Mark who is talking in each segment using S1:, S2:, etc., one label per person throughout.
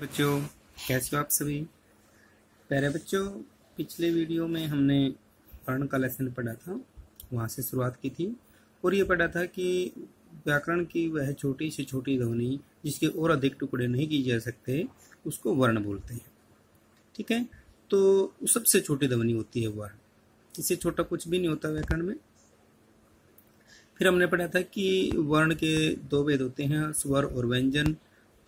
S1: बच्चों, कैसे हो आप सभी प्यारे बच्चों। पिछले वीडियो में हमने वर्ण का लेसन पढ़ा था, वहाँ से शुरुआत की थी और ये पढ़ा था कि व्याकरण की वह छोटी से छोटी ध्वनि जिसके और अधिक टुकड़े नहीं किए जा सकते उसको वर्ण बोलते हैं। ठीक है, तो सबसे छोटी ध्वनि होती है वर्ण, इससे छोटा कुछ भी नहीं होता व्याकरण में। फिर हमने पढ़ा था कि वर्ण के दो भेद होते हैं, स्वर और व्यंजन।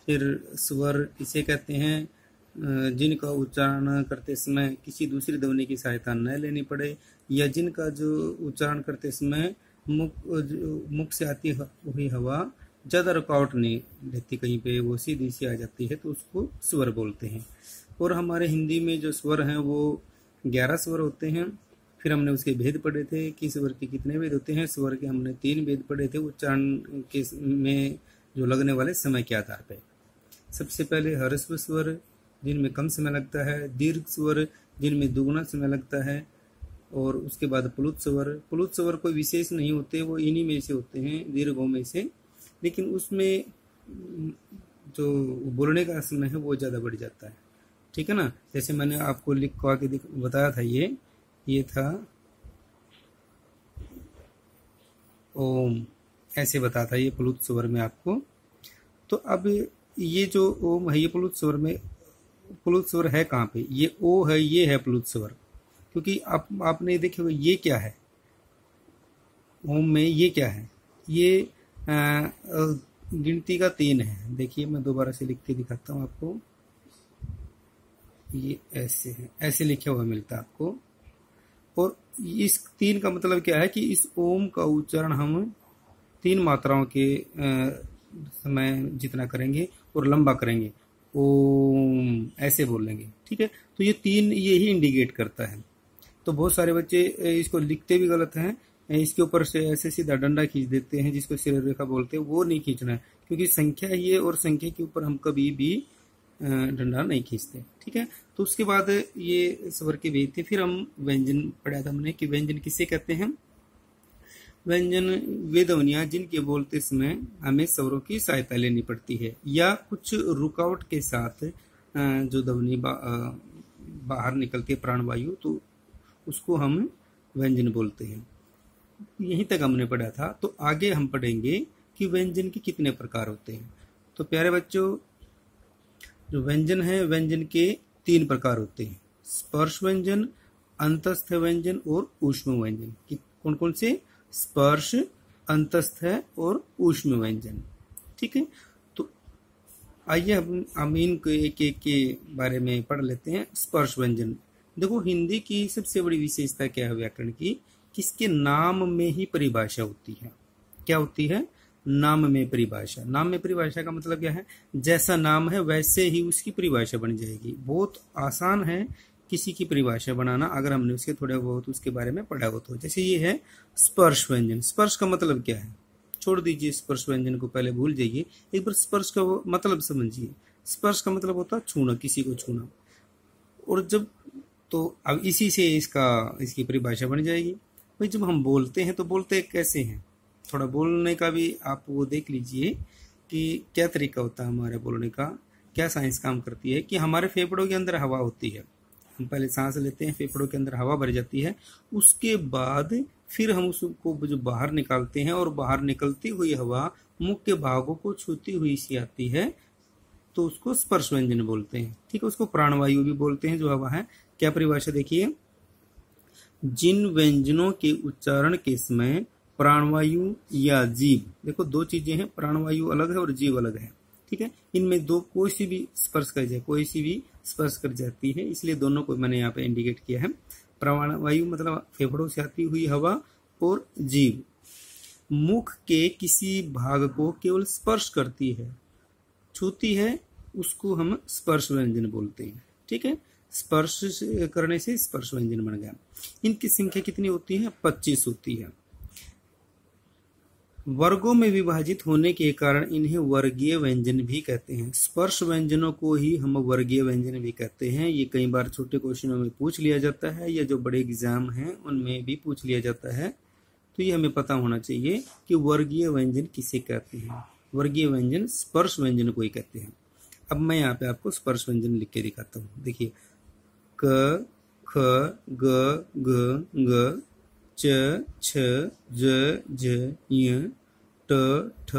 S1: फिर स्वर इसे कहते हैं जिनका उच्चारण करते समय किसी दूसरी ध्वनि की सहायता न लेनी पड़े, या जिनका जो उच्चारण करते समय मुख से आती हुई हवा ज़्यादा रुकावट नहीं रहती, कहीं पे वो सीधी सी आ जाती है, तो उसको स्वर बोलते हैं। और हमारे हिंदी में जो स्वर हैं वो 11 स्वर होते हैं। फिर हमने उसके भेद पढ़े थे कि स्वर के कितने भेद होते हैं। स्वर के हमने 3 भेद पढ़े थे उच्चारण के में जो लगने वाले समय के आधार पर। सबसे पहले ह्रस्व स्वर जिनमें कम समय लगता है, दीर्घ स्वर जिनमें दुगुना समय लगता है, और उसके बाद प्लुत स्वर। प्लुत स्वर कोई विशेष नहीं होते, वो इन्हीं में से होते हैं, दीर्घों में से, लेकिन उसमें जो बोलने का समय है वो ज़्यादा बढ़ जाता है। ठीक है ना, जैसे मैंने आपको लिख के बताया था, ये था ओम, ऐसे बताया था ये प्लुत स्वर में आपको। तो अब ये जो ओम है ये प्लुत स्वर में, प्लुत स्वर है कहाँ पे, ये ओ है, ये है प्लुत स्वर। क्योंकि आपने देखे ये क्या है, ओम में ये क्या है, ये गिनती का 3 है। देखिए मैं दोबारा से लिख के दिखाता हूँ आपको, ये ऐसे है, ऐसे लिखा हुआ मिलता है आपको। और इस 3 का मतलब क्या है कि इस ओम का उच्चारण हम 3 मात्राओं के समय जितना करेंगे और लंबा करेंगे, ओम ऐसे बोलेंगे। ठीक है, तो ये 3 यही इंडिकेट करता है। तो बहुत सारे बच्चे इसको लिखते भी गलत हैं, इसके ऊपर से ऐसे सीधा डंडा खींच देते हैं जिसको शिरोरेखा रेखा बोलते हैं, वो नहीं खींचना है, क्योंकि संख्या ही है और संख्या के ऊपर हम कभी भी डंडा नहीं खींचते। ठीक है, तो उसके बाद ये स्वर के भेद थे। फिर हम व्यंजन पढ़ा था हमने कि व्यंजन किसे कहते हैं। व्यंजन वे ध्वनियाँ जिनके बोलते समय हमें स्वरों की सहायता लेनी पड़ती है, या कुछ रुकावट के साथ जो ध्वनि बाहर निकलती है प्राणवायु, तो उसको हम व्यंजन बोलते हैं। यहीं तक हमने पढ़ा था। तो आगे हम पढ़ेंगे कि व्यंजन के कितने प्रकार होते हैं। तो प्यारे बच्चों, जो व्यंजन है, व्यंजन के 3 प्रकार होते हैं, स्पर्श व्यंजन, अंतस्थ व्यंजन और ऊष्म व्यंजन। कौन कौन से? स्पर्श, अंतस्थ और ऊष्म व्यंजन। ठीक है, तो आइए हम इनको एक एक के बारे में पढ़ लेते हैं। स्पर्श व्यंजन, देखो हिंदी की सबसे बड़ी विशेषता क्या है व्याकरण की, किसके नाम में ही परिभाषा होती है। क्या होती है? नाम में परिभाषा। नाम में परिभाषा का मतलब क्या है? जैसा नाम है वैसे ही उसकी परिभाषा बन जाएगी। बहुत आसान है किसी की परिभाषा बनाना, अगर हमने उसके थोड़ा बहुत उसके बारे में पढ़ा हो तो। जैसे ये है स्पर्श व्यंजन। स्पर्श का मतलब क्या है? छोड़ दीजिए स्पर्श व्यंजन को, पहले भूल जाइए, एक बार स्पर्श का मतलब समझिए। स्पर्श का मतलब होता है छूना, किसी को छूना। और जब, तो अब इसी से इसकी परिभाषा बन जाएगी। भाई जब हम बोलते हैं तो बोलते कैसे हैं, थोड़ा बोलने का भी आप वो देख लीजिए कि क्या तरीका होता है हमारे बोलने का, क्या साइंस काम करती है। कि हमारे फेफड़ों के अंदर हवा होती है, हम पहले सांस लेते हैं, फेफड़ों के अंदर हवा भर जाती है, उसके बाद फिर हम उसको जो बाहर निकालते हैं, और बाहर निकलती हुई हवा मुख के भागों को छूती हुई सी आती है, तो उसको स्पर्श व्यंजन बोलते हैं। ठीक है, उसको प्राणवायु भी बोलते हैं जो हवा है। क्या परिभाषा देखिए, जिन व्यंजनों के उच्चारण के समय प्राणवायु या जीभ, देखो 2 चीजें हैं, प्राणवायु अलग है और जीभ अलग है। ठीक है, इनमें कोई सी भी स्पर्श कर जाए, कोई सी भी स्पर्श कर जाती है, इसलिए दोनों को मैंने यहाँ पे इंडिकेट किया है। प्राणवायु मतलब फेफड़ों से आती हुई हवा, और जीभ मुख के किसी भाग को केवल स्पर्श करती है, छूती है, उसको हम स्पर्श व्यंजन बोलते हैं। ठीक है, स्पर्श करने से स्पर्श व्यंजन बन गया। इनकी संख्या कितनी होती है? 25 होती है। वर्गों में विभाजित होने के कारण इन्हें वर्गीय व्यंजन भी कहते हैं। स्पर्श व्यंजनों को ही हम वर्गीय व्यंजन भी कहते हैं। ये कई बार छोटे क्वेश्चनों में पूछ लिया जाता है, या जो बड़े एग्जाम हैं उनमें भी पूछ लिया जाता है। तो ये हमें पता होना चाहिए कि वर्गीय व्यंजन किसे कहते हैं। वर्गीय व्यंजन स्पर्श व्यंजन को ही कहते हैं। अब मैं यहाँ पे आपको स्पर्श व्यंजन लिख के दिखाता हूँ। देखिए, क, ख, ग, घ, ग, च, छ, ज, झ, ञ, ट, ठ,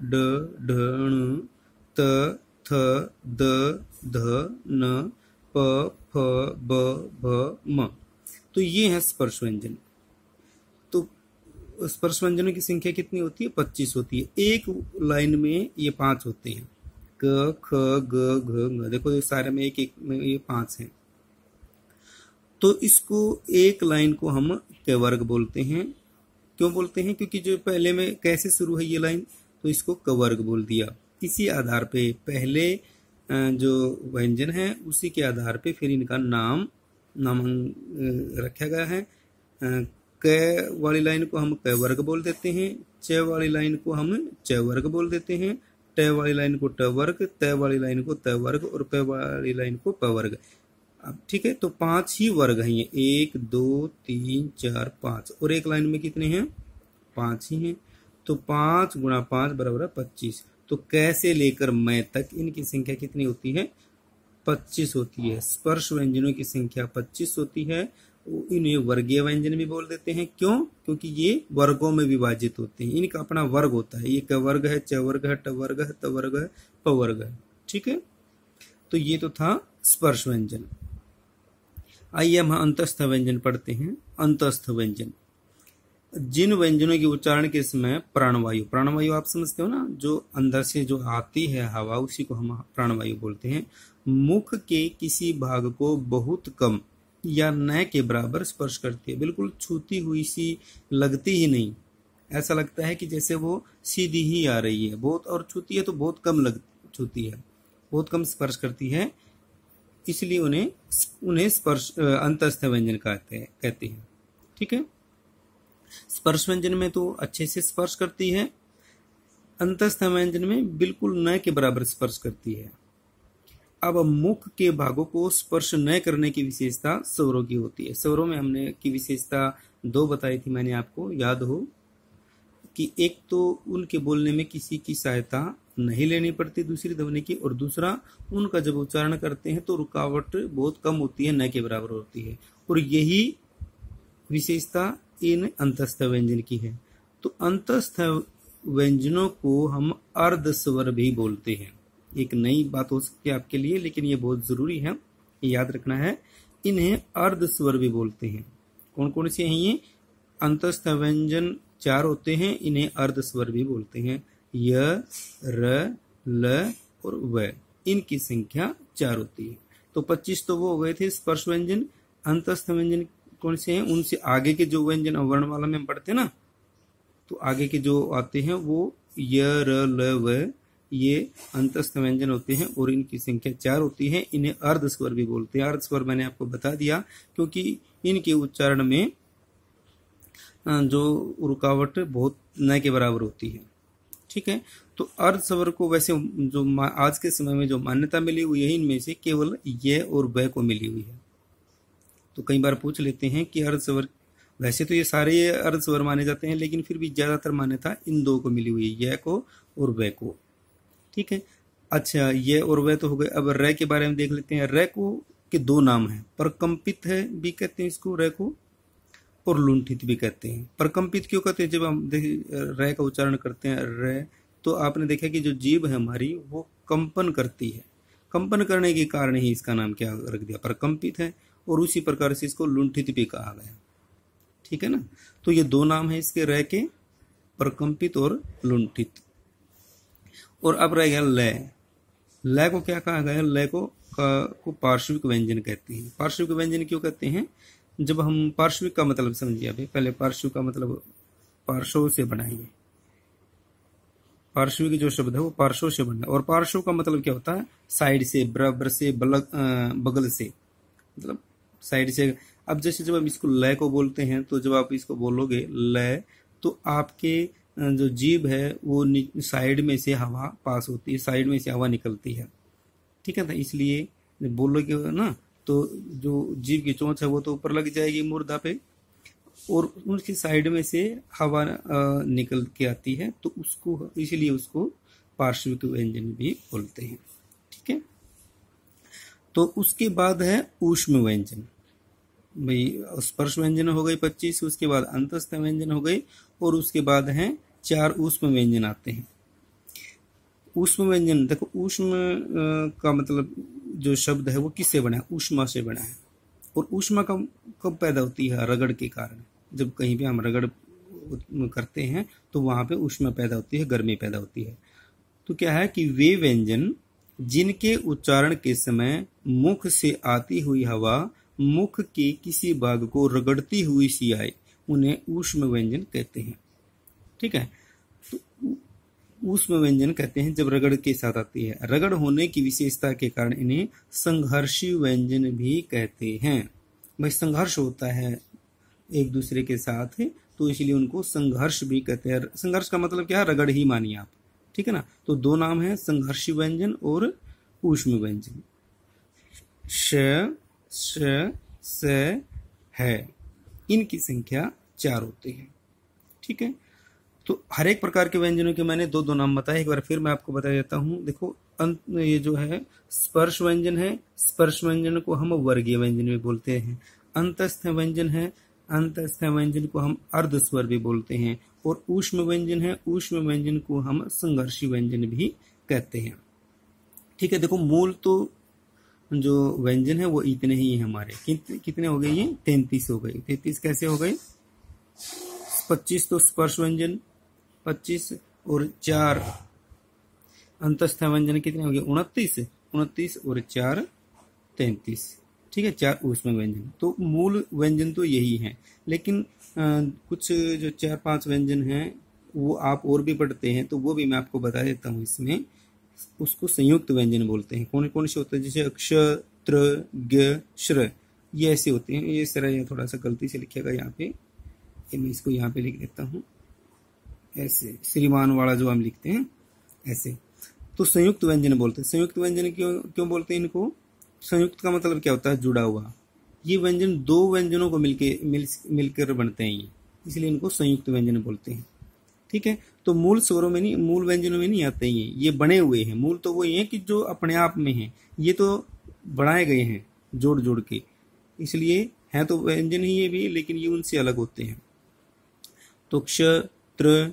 S1: ड, ढ, ण, त, थ, द, ध, न, प, फ, ब, भ, म। तो ये है स्पर्श व्यंजन। तो स्पर्श व्यंजनों की संख्या कितनी होती है? 25 होती है। एक लाइन में ये 5 होते हैं, क, ख, ग, घ, ng। देखो ये सारे में एक एक में ये 5 हैं। तो इसको एक लाइन को हम क वर्ग बोलते हैं। क्यों बोलते हैं? क्योंकि जो पहले में कैसे शुरू है ये लाइन, तो इसको क वर्ग बोल दिया। इसी आधार पे पहले जो व्यंजन है उसी के आधार पे फिर इनका नाम रखा गया है। क वाली लाइन को हम क वर्ग बोल देते हैं, च वाली लाइन को हम च वर्ग बोल देते हैं, ट वाली लाइन को ट वर्ग, त वाली लाइन को त वर्ग और प वाली लाइन को प वर्ग। अब ठीक है, तो 5 ही वर्ग हैं ये, 1 2 3 4 5, और एक लाइन में कितने हैं? 5 ही हैं। तो 5 गुणा 5 बराबर 25। तो कैसे लेकर मैं तक इनकी संख्या कितनी होती है? 25 होती है। स्पर्श व्यंजनों की संख्या 25 होती है। इन्हें वर्गीय व्यंजन भी बोल देते हैं। क्यों? क्योंकि ये वर्गों में विभाजित होते हैं, इनका अपना वर्ग होता है। ये क वर्ग है, च वर्ग है, ट वर्ग है, त वर्ग है, प वर्ग है। ठीक है, तो ये तो था स्पर्श व्यंजन। आइए हम अंतस्थ व्यंजन पढ़ते हैं। अंतस्थ व्यंजन, जिन व्यंजनों के उच्चारण के समय प्राणवायु, प्राणवायु आप समझते हो ना, जो अंदर से जो आती है हवा, उसी को हम प्राणवायु बोलते हैं, मुख के किसी भाग को बहुत कम या न के बराबर स्पर्श करती है। बिल्कुल छूती हुई सी लगती ही नहीं, ऐसा लगता है कि जैसे वो सीधी ही आ रही है। बहुत और छूती है तो बहुत कम छूती है, बहुत कम स्पर्श करती है, इसलिए उन्हें स्पर्श अंतस्थ व्यंजन कहते हैं। ठीक है, स्पर्श व्यंजन में तो अच्छे से स्पर्श करती है, अंतस्थ व्यंजन में बिल्कुल न के बराबर स्पर्श करती है। अब मुख के भागों को स्पर्श न करने की विशेषता स्वरों की होती है। स्वरों में हमने की विशेषता 2 बताई थी, मैंने आपको याद हो कि एक तो उनके बोलने में किसी की सहायता नहीं लेनी पड़ती दूसरी ध्वनि की, और दूसरा उनका जब उच्चारण करते हैं तो रुकावट बहुत कम होती है, न के बराबर होती है। और यही विशेषता इन अंतस्थ व्यंजन की है। तो अंतस्थ व्यंजनों को हम अर्ध स्वर भी बोलते हैं। एक नई बात हो सकती है आपके लिए, लेकिन ये बहुत जरूरी है, याद रखना है। इन्हें अर्ध स्वर भी बोलते हैं। कौन कौन से हैं ये? अंतस्थ व्यंजन 4 होते हैं, इन्हें अर्ध स्वर भी बोलते हैं। य, र, ल और व, इनकी संख्या 4 होती है। तो 25 तो वो हो गए थे स्पर्श व्यंजन। अंतस्थ व्यंजन कौन से हैं? उनसे आगे के जो व्यंजन वर्णमाला में हम पढ़ते हैं ना, तो आगे के जो आते हैं वो य, र, ल, व, ये अंतस्थ व्यंजन होते हैं और इनकी संख्या 4 होती है। इन्हें अर्ध स्वर भी बोलते हैं। अर्ध स्वर मैंने आपको बता दिया क्योंकि इनके उच्चारण में जो रुकावट बहुत न के बराबर होती है। ठीक है, तो अर्ध स्वर को वैसे जो आज के समय में जो मान्यता मिली हुई है, इनमें से केवल ये और व को मिली हुई है। तो कई बार पूछ लेते हैं कि अर्ध स्वर, वैसे तो ये सारे अर्ध स्वर माने जाते हैं, लेकिन फिर भी ज्यादातर मान्यता इन 2 को मिली हुई है, ये को और व को। ठीक है, अच्छा ये और व तो हो गए। अब र के बारे में देख लेते हैं। र को के 2 नाम हैं, परकंपित है भी कहते हैं इसको र को, और लुंठित भी कहते हैं। परकंपित क्यों कहते हैं? जब हम र का उच्चारण करते हैं र, तो आपने देखा कि जो जीभ है हमारी वो कंपन करती है, कंपन करने के कारण ही इसका नाम क्या रख दिया? परकंपित है। और उसी प्रकार से इसको लुंठित भी कहा गया। ठीक है ना, तो ये 2 नाम है इसके र के, परकंपित और लुंठित। और अब रह गया ल। ल को क्या कहा गया? ल को पार्श्विक व्यंजन कहते हैं। पार्श्विक व्यंजन क्यों कहते हैं? जब हम पार्श्विक का मतलब समझिए, अभी पहले पार्श्विक का मतलब पार्श्व से बनाइए। पार्श्विक जो शब्द है वो पार्श्व से बनना, और पार्श्व का मतलब क्या होता है? साइड से, बराबर से, बगल से, मतलब साइड से। अब जैसे जब हम इसको ल को बोलते हैं, तो जब आप इसको बोलोगे ल, तो आपके जो जीभ है वो साइड में से हवा पास होती है, साइड में से हवा निकलती है। ठीक है ना, इसलिए जब बोलोगे ना, तो जो जीभ की चोंच है वो तो ऊपर लग जाएगी मूर्धा पे, और उसकी साइड में से हवा निकल के आती है, तो उसको, इसलिए उसको पार्श्विक व्यंजन भी बोलते हैं। ठीक ठीक है। तो उसके बाद है ऊष्म व्यंजन। भाई स्पर्श व्यंजन हो गई 25, उसके बाद अंतस्थ व्यंजन हो गई, और उसके बाद है 4 ऊष्म व्यंजन आते हैं। ऊष्म व्यंजन देखो, ऊष्म का मतलब जो शब्द है वो किससे बना है? ऊष्मा से बना है। और ऊष्मा कब पैदा होती है? रगड़ के कारण। जब कहीं पे हम रगड़ करते हैं तो वहां पे ऊष्मा पैदा होती है, गर्मी पैदा होती है। तो क्या है कि वे व्यंजन जिनके उच्चारण के समय मुख से आती हुई हवा मुख के किसी भाग को रगड़ती हुई सी आए, उन्हें ऊष्म व्यंजन कहते हैं। ठीक है, तो ऊष्म व्यंजन कहते हैं जब रगड़ के साथ आती है। रगड़ होने की विशेषता के कारण इन्हें संघर्षी व्यंजन भी कहते हैं। भाई संघर्ष होता है एक दूसरे के साथ, तो इसलिए उनको संघर्ष भी कहते हैं। संघर्ष का मतलब क्या है? रगड़ ही मानिए आप, ठीक है ना। तो 2 नाम है, संघर्षी व्यंजन और ऊष्म व्यंजन। श, श, स, है, इनकी संख्या 4 होती है। ठीक है, तो हर एक प्रकार के व्यंजनों के मैंने 2-2 नाम बताए। एक बार फिर मैं आपको बता देता हूं। देखो ये जो है स्पर्श व्यंजन है, स्पर्श व्यंजन को हम वर्गीय व्यंजन भी बोलते हैं। अंतस्थ व्यंजन है, अंतस्थ व्यंजन को हम अर्धस्वर भी बोलते हैं। और ऊष्म व्यंजन है, ऊष्म व्यंजन को हम संघर्षी व्यंजन भी कहते हैं। ठीक है, देखो मूल तो जो व्यंजन है वो इतने ही है हमारे। कितने हो गए? ये 33 हो गए। 33 कैसे हो गए? 25 तो स्पर्श व्यंजन 25 और 4 अंतस्थ व्यंजन कितने हो गए? 29, 29 और 4 33। ठीक है, 4 ऊष्म व्यंजन। तो मूल व्यंजन तो यही है, लेकिन कुछ जो 4-5 व्यंजन हैं वो आप और भी पढ़ते हैं, तो वो भी मैं आपको बता देता हूँ। इसमें उसको संयुक्त व्यंजन बोलते हैं। कौन कौन से होते हैं? जैसे अक्ष, त्र, ग, श्र, ये ऐसे होते हैं। ये सर ये थोड़ा सा गलती से लिखेगा यहाँ पे, मैं इसको यहाँ पे लिख देता हूँ ऐसे, श्रीमान वाला जो हम लिखते हैं ऐसे। तो संयुक्त व्यंजन बोलते हैं। संयुक्त व्यंजन क्यों बोलते हैं इनको? संयुक्त का मतलब क्या होता है? जुड़ा हुआ। ये व्यंजन 2 व्यंजनों को मिलकर बनते हैं, ये इसलिए इनको संयुक्त व्यंजन बोलते हैं। ठीक है, तो मूल स्वरों में नहीं, मूल व्यंजनों में नहीं आते हैं ये बने हुए हैं। मूल तो वही है कि जो अपने आप में है, ये तो बनाए गए हैं जोड़ जोड़ के, इसलिए है तो व्यंजन ही ये भी, लेकिन ये उनसे अलग होते हैं। तो क्ष, त्र,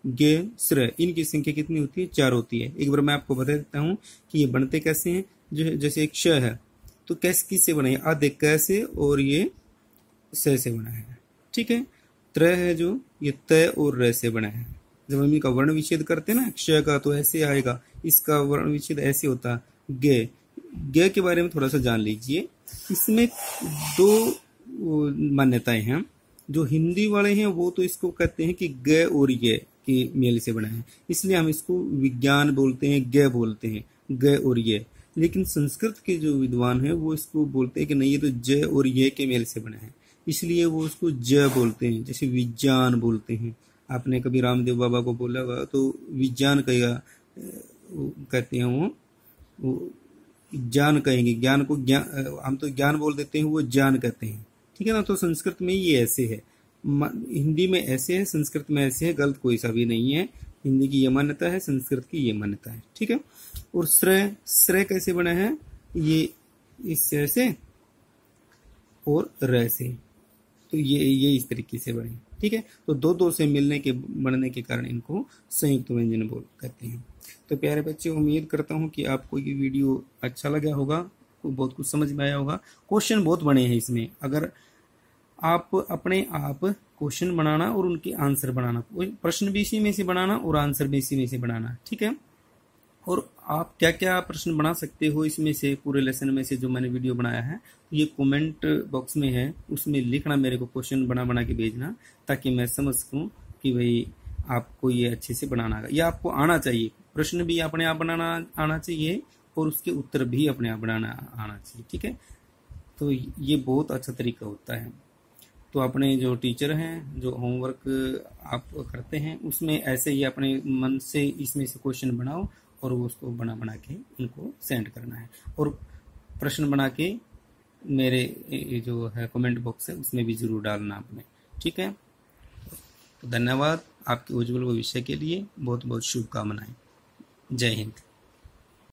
S1: ग, स्र, इनकी संख्या कितनी होती है? 4 होती है। एक बार मैं आपको बता देता हूँ कि ये बनते कैसे हैं। जो जैसे क्ष है तो कैसे किससे बना है? आधे क से, और ये स से बना है। ठीक है, त्र है जो ये त और र से बना है। जब हम इनका वर्ण विच्छेद करते हैं ना, क्ष का तो ऐसे आएगा, इसका वर्ण विच्छेद ऐसे होता। ग, ग के बारे में थोड़ा सा जान लीजिए। इसमें 2 मान्यताएं हैं। जो हिंदी वाले हैं वो तो इसको कहते हैं कि ग और य के मेल से बना है, इसलिए हम इसको विज्ञान बोलते हैं, ग बोलते हैं, ग और य। लेकिन संस्कृत के जो विद्वान हैं वो इसको बोलते हैं कि नहीं, ये तो ज और य के मेल से बना है, इसलिए वो उसको ज बोलते हैं। जैसे विज्ञान बोलते हैं। आपने कभी रामदेव बाबा को बोला होगा तो विज्ञान कहेगा, कहते हैं वो ज्ञान कहेंगे। ज्ञान को ज्ञान, हम तो ज्ञान बोल देते हैं, वो ज्ञान कहते हैं। ठीक है ना। तो संस्कृत में ये ऐसे है, हिंदी में ऐसे है, संस्कृत में ऐसे है। गलत कोई सा भी नहीं है। हिंदी की ये मान्यता है, संस्कृत की ये मान्यता है। ठीक है। और श्रय, श्रय कैसे बना है? ये इस से और र से, तो ये इस तरीके से बने। ठीक है। तो 2-2 से मिलने के बनने के कारण इनको संयुक्त व्यंजन बोल कहते हैं। तो प्यारे बच्चे, उम्मीद करता हूँ कि आपको ये वीडियो अच्छा लगा होगा, बहुत कुछ समझ में आया होगा। क्वेश्चन बहुत बने हैं इसमें। अगर आप अपने आप क्वेश्चन बनाना और उनके आंसर बनाना, प्रश्न भी इसी में से बनाना और आंसर भी इसी में से बनाना। ठीक है। और आप क्या क्या प्रश्न बना सकते हो इसमें से, पूरे लेसन में से जो मैंने वीडियो बनाया है, तो ये कमेंट बॉक्स में है, उसमें लिखना, मेरे को क्वेश्चन बना बना के भेजना, ताकि मैं समझ सकूं कि भाई आपको ये अच्छे से बनाना है। या आपको आना चाहिए, प्रश्न भी अपने आप बनाना आना चाहिए और उसके उत्तर भी अपने आप बनाना आना चाहिए। ठीक है। तो ये बहुत अच्छा तरीका होता है। तो अपने जो टीचर हैं, जो होमवर्क आप करते हैं, उसमें ऐसे ही अपने मन से इसमें से क्वेश्चन बनाओ और वो उसको बना बना के उनको सेंड करना है। और प्रश्न बना के मेरे जो है कमेंट बॉक्स है उसमें भी जरूर डालना आपने। ठीक है। तो धन्यवाद। आपके उज्जवल भविष्य के लिए बहुत बहुत शुभकामनाएं। जय हिंद।